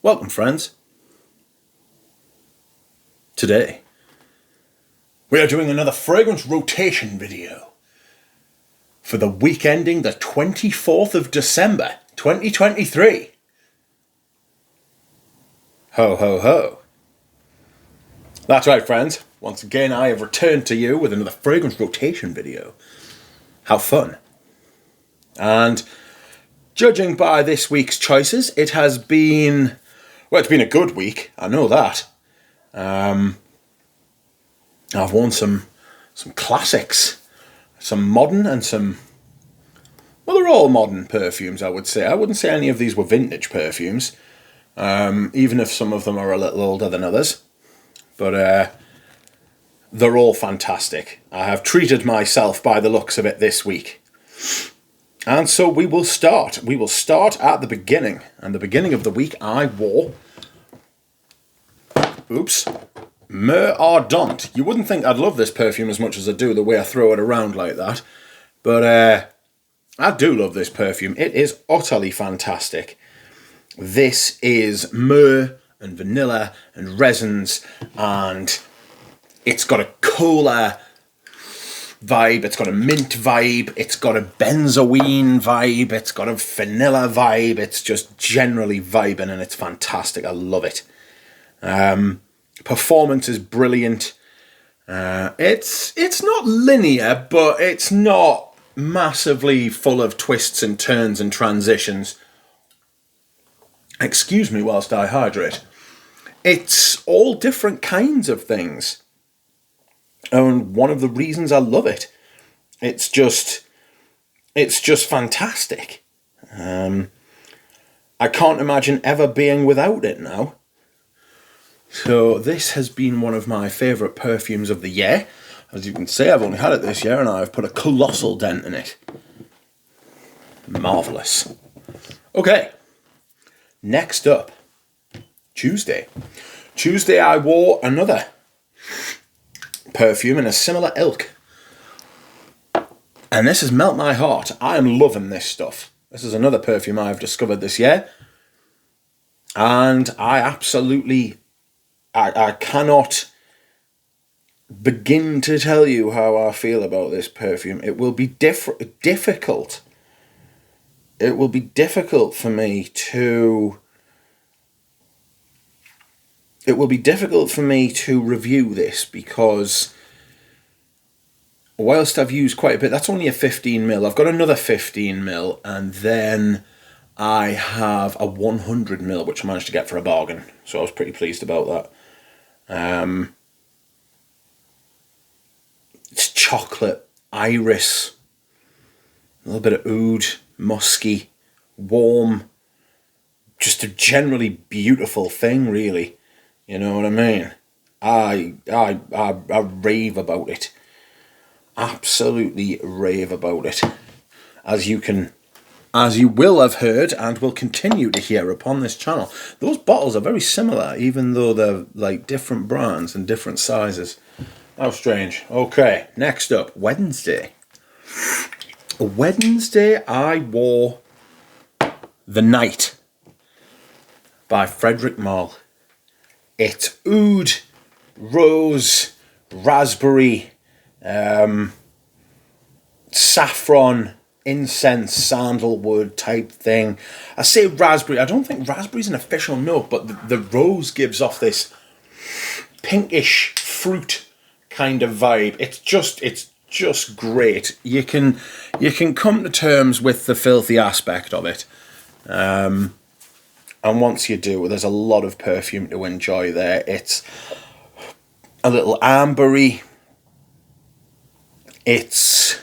Welcome, friends. Today, we are doing another fragrance rotation video for the week ending the 24th of December, 2023. Ho, ho, ho. That's right, friends. Once again, I have returned to you with another fragrance rotation video. How fun. And judging by this week's choices, it has been, well, it's been a good week. I know that. I've worn some classics, some modern and some, well, they're all modern perfumes, I would say. I wouldn't say any of these were vintage perfumes, even if some of them are a little older than others. But they're all fantastic. I have treated myself by the looks of it this week. And so we will start. We will start at the beginning. And the beginning of the week I wore, Myrrh Ardente. You wouldn't think I'd love this perfume as much as I do, the way I throw it around like that. But I do love this perfume. It is utterly fantastic. This is myrrh and vanilla and resins, and it's got a cola vibe, it's got a mint vibe, it's got a benzoine vibe, it's got a vanilla vibe. It's just generally vibing, and it's fantastic. I love it. Performance is brilliant. It's not linear, but it's not massively full of twists and turns and transitions. Excuse me whilst I hydrate. It's all different kinds of things. And one of the reasons I love it. It's just fantastic. I can't imagine ever being without it now. So this has been one of my favourite perfumes of the year. As you can see, I've only had it this year and I've put a colossal dent in it. Marvellous. Okay, next up, Tuesday. Tuesday I wore another perfume in a similar ilk. And this has melted my heart. I am loving this stuff. This is another perfume I've discovered this year. And I cannot begin to tell you how I feel about this perfume. It will be difficult. It will be difficult for me to review this, because whilst I've used quite a bit, that's only a 15ml. I've got another 15ml, and then I have a 100ml, which I managed to get for a bargain. So I was pretty pleased about that. It's chocolate, iris, a little bit of oud, musky, warm, just a generally beautiful thing, really. You know what I mean? I rave about it. Absolutely rave about it. As you will have heard and will continue to hear upon this channel, those bottles are very similar, even though they're like different brands and different sizes. How strange. Okay, next up, Wednesday. Wednesday I wore The Night by Frederic Malle. It's oud, rose, raspberry, saffron, incense, sandalwood type thing. I say raspberry. I don't think raspberry's an official note, but the rose gives off this pinkish fruit kind of vibe. It's just great. You can come to terms with the filthy aspect of it. And once you do, there's a lot of perfume to enjoy there. It's a little ambery. It's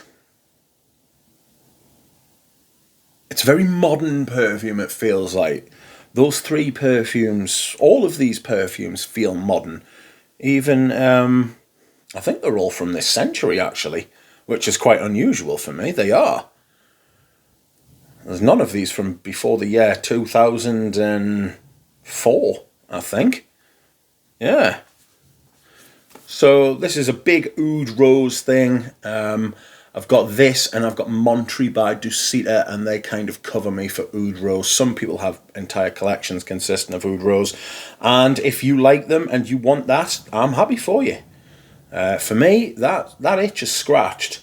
very modern perfume, it feels like. Those three perfumes, all of these perfumes feel modern. Even, I think they're all from this century, actually, which is quite unusual for me. They are. There's none of these from before the year 2004, I think. Yeah. So this is a big oud rose thing. I've I've got this, and I've got Monterey by Dusita, and they kind of cover me for Oud Rose. Some people have entire collections consisting of Oud Rose, and if you like them and you want that, I'm happy for you. For me, that itch is scratched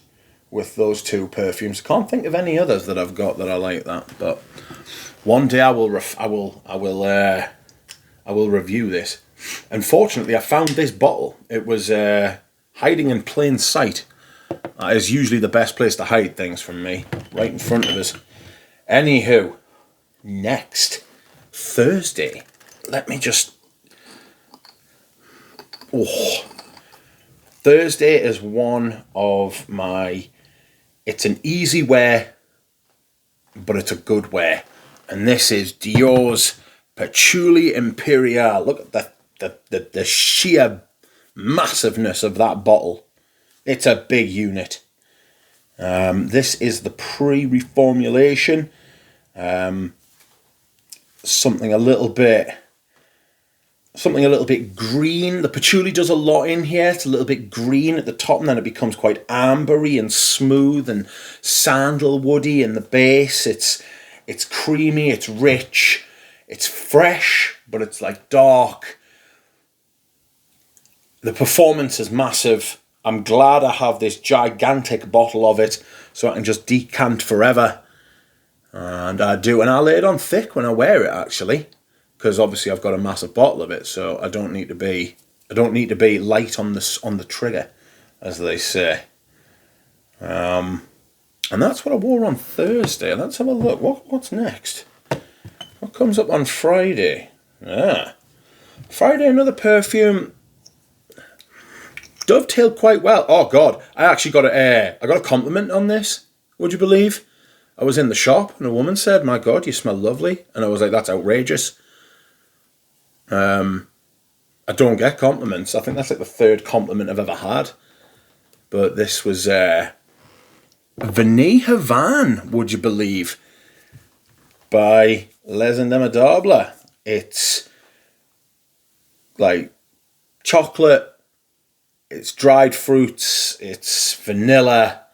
with those two perfumes. I can't think of any others that I've got that I like that, but one day I will review this. Unfortunately, I found this bottle. It was hiding in plain sight. That is usually the best place to hide things from me, right in front of us. Anywho, next Thursday, let me just... Thursday is one of my... It's an easy wear, but it's a good wear. And this is Dior's Patchouli Imperial. Look at the sheer massiveness of that bottle. It's a big unit. This is the pre-reformulation. Something a little bit green. The patchouli does a lot in here. It's a little bit green at the top, and then it becomes quite ambery and smooth and sandalwoody in the base. It's creamy, it's rich, it's fresh, but it's like dark. The performance is massive. I'm glad I have this gigantic bottle of it so I can just decant forever. And I do, and I lay it on thick when I wear it, actually, because obviously I've got a massive bottle of it, so I don't need to be light on the trigger, as they say. And that's what I wore on Thursday. Let's have a look. What's next? What comes up on Friday? Friday, another perfume. Dovetailed quite well. Oh God, I actually got a compliment on this. Would you believe? I was in the shop and a woman said, "My God, you smell lovely," and I was like, "That's outrageous." I don't get compliments. I think that's like the third compliment I've ever had. But this was Vanille Havane, would you believe, by Les Indémodables. It's like chocolate. It's dried fruits, it's vanilla,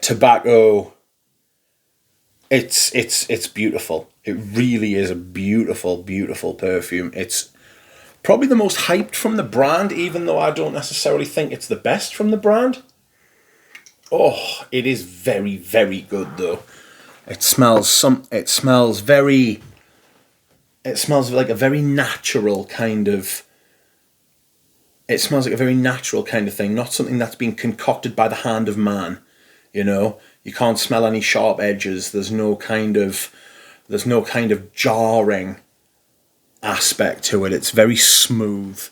tobacco. It's beautiful. It really is a beautiful, beautiful perfume. It's probably the most hyped from the brand, even though I don't necessarily think it's the best from the brand. Oh, it is very, very good though. It smells like a very natural kind of... It smells like a very natural kind of thing, not something that's been concocted by the hand of man. You know, you can't smell any sharp edges. There's no kind of jarring aspect to it. It's very smooth,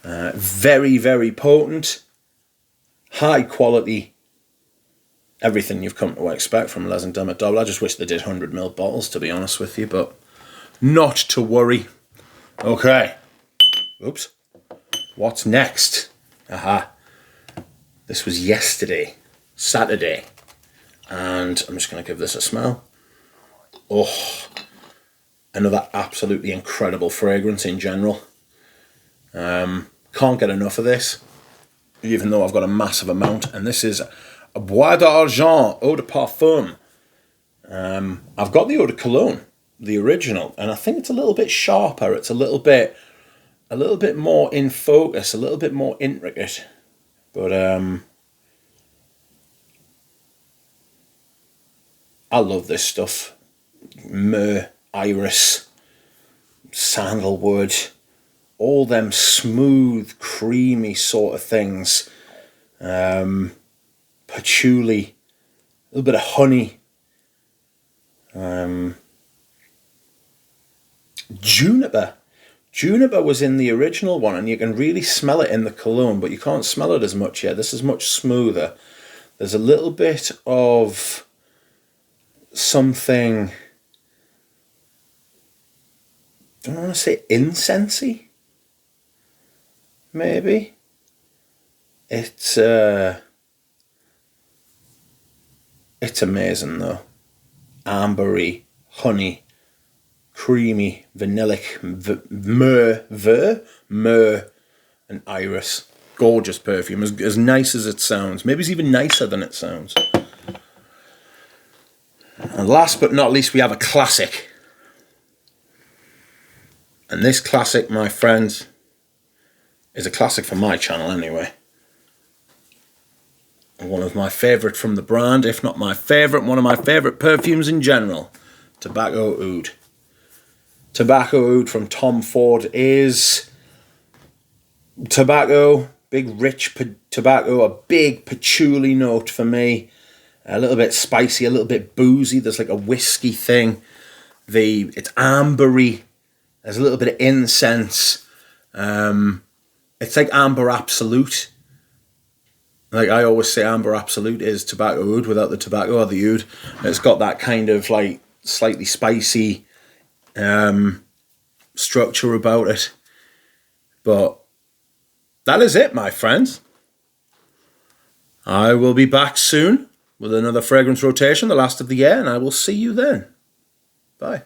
very, very potent, high quality. Everything you've come to expect from Les Indémodables. I just wish they did 100ml bottles, to be honest with you, but not to worry. Okay. Oops. What's next? This was yesterday, Saturday, and I'm just going to give this a smell. Oh, another absolutely incredible fragrance in general. Can't get enough of this, even though I've got a massive amount, and this is a Bois d'Argent Eau de Parfum. I've got the Eau de Cologne, the original, and I think it's a little bit sharper. It's a little bit more in focus, a little bit more intricate. But I love this stuff. Myrrh, iris, sandalwood, all them smooth, creamy sort of things. Patchouli, a little bit of honey. Juniper. Juniper was in the original one, and you can really smell it in the cologne, but you can't smell it as much yet. This is much smoother. There's a little bit of something, I don't want to say incensey, maybe. It's amazing though. Ambery, honey, creamy, vanillic, myrrh, and iris. gorgeous perfume, as nice as it sounds. Maybe it's even nicer than it sounds. And last but not least, we have a classic. And this classic, my friends, is a classic for my channel anyway. One of my favourite from the brand, if not my favourite, one of my favourite perfumes in general. Tobacco Oud. Tobacco Oud from Tom Ford is tobacco, big rich tobacco, a big patchouli note for me. A little bit spicy, a little bit boozy. There's like a whiskey thing. It's ambery. There's a little bit of incense. It's like Amber Absolute. Like I always say, Amber Absolute is Tobacco Oud without the tobacco or the oud. It's got that kind of like slightly spicy structure about it. But that is it, my friends. I will be back soon with another fragrance rotation, the last of the year, and I will see you then. Bye.